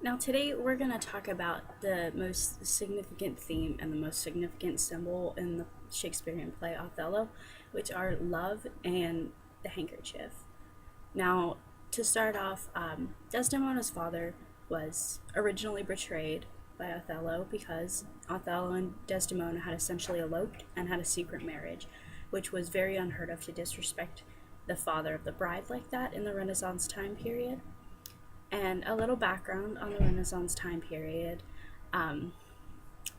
Now, today we're going to talk about the most significant theme and the most significant symbol in the Shakespearean play Othello, which are love and the handkerchief. Now, to start off, Desdemona's father was originally betrayed by Othello because Othello and Desdemona had essentially eloped and had a secret marriage, which was very unheard of to disrespect the father of the bride like that in the Renaissance time period. And a little background on the Renaissance time period. Um,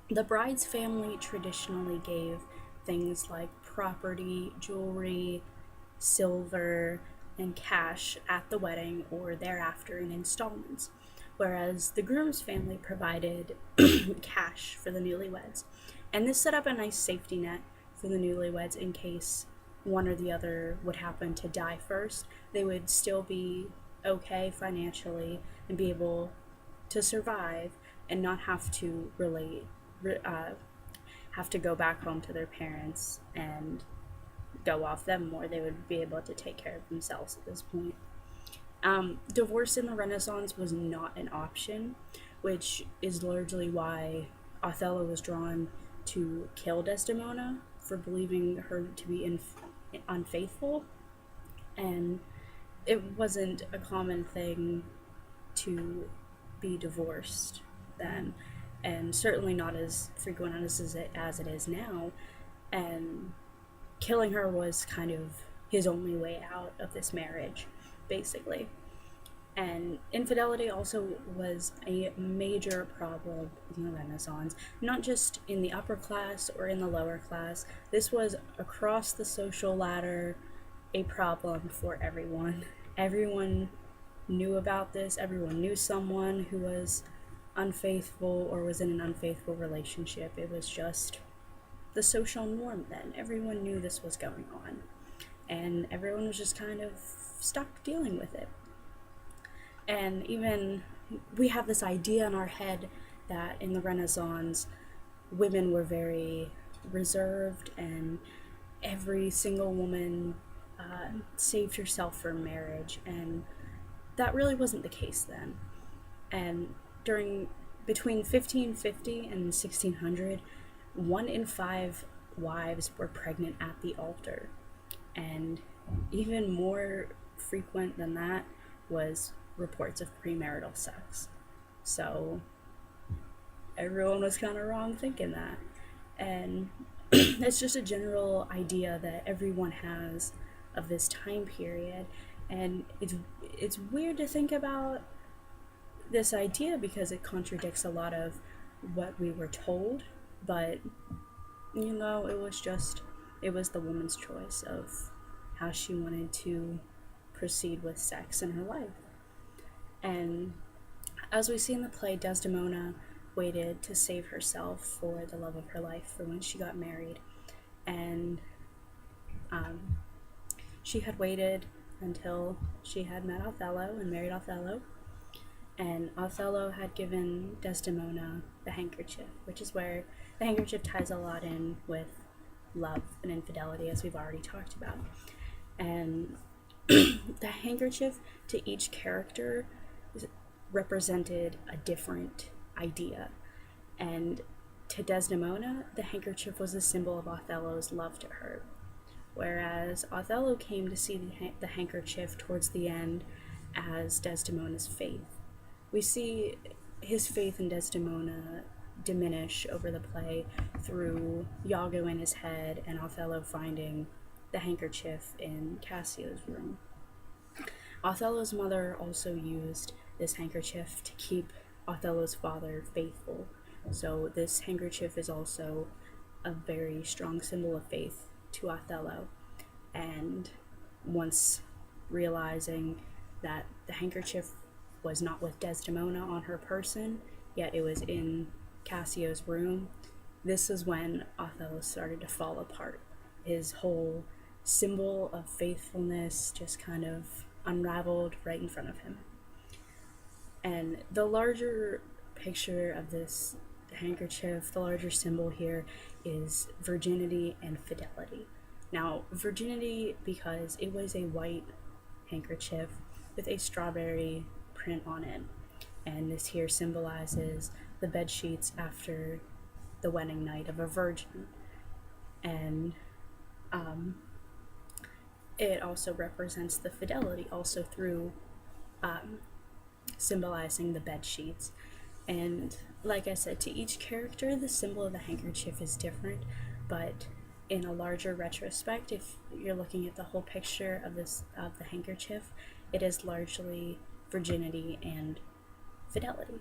the bride's family traditionally gave things like property, jewelry, silver, and cash at the wedding or thereafter in installments, whereas the groom's family provided cash for the newlyweds. And this set up a nice safety net for the newlyweds in case one or the other would happen to die first. They would still be okay financially and be able to survive and not have to have to go back home to their parents and go off them more. They would be able to take care of themselves at this point. Divorce in the Renaissance was not an option, which is largely why Othello was drawn to kill Desdemona for believing her to be unfaithful, and it wasn't a common thing to be divorced then, and certainly not as frequent as it is now. And killing her was kind of his only way out of this marriage, basically. And infidelity also was a major problem in the Renaissance, not just in the upper class or in the lower class. This was across the social ladder a problem for everyone. Everyone knew about this. Everyone knew someone who was unfaithful or was in an unfaithful relationship. It was just the social norm then. Everyone knew this was going on, and everyone was just kind of stuck dealing with it. And even we have this idea in our head that in the Renaissance, women were very reserved and every single woman saved herself for marriage, and that really wasn't the case then. And during between 1550 and 1600, 1 in 5 wives were pregnant at the altar, and even more frequent than that was reports of premarital sex. So everyone was kind of wrong thinking that. And it's just a general idea that everyone has of this time period. And it's weird to think about this idea because it contradicts a lot of what we were told, but it was the woman's choice of how she wanted to proceed with sex in her life. And as we see in the play, Desdemona waited to save herself for the love of her life for when she got married. And she had waited until she had met Othello and married Othello. And Othello had given Desdemona the handkerchief, which is where the handkerchief ties a lot in with love and infidelity, as we've already talked about. And the handkerchief to each character represented a different idea. And to Desdemona, the handkerchief was a symbol of Othello's love to her, whereas Othello came to see the handkerchief towards the end as Desdemona's faith. We see his faith in Desdemona diminish over the play through Iago in his head and Othello finding the handkerchief in Cassio's room. Othello's mother also used this handkerchief to keep Othello's father faithful. So this handkerchief is also a very strong symbol of faith to Othello. And once realizing that the handkerchief was not with Desdemona on her person, yet it was in Cassio's room, this is when Othello started to fall apart. His whole symbol of faithfulness just kind of unraveled right in front of him. And the larger picture of this handkerchief, the larger symbol here, is virginity and fidelity. Now, virginity because it was a white handkerchief with a strawberry print on it. and this here symbolizes the bed sheets after the wedding night of a virgin. And it also represents the fidelity, also through symbolizing the bed sheets. And like I said, to each character, the symbol of the handkerchief is different, but in a larger retrospect, if you're looking at the whole picture of the handkerchief, it is largely virginity and fidelity.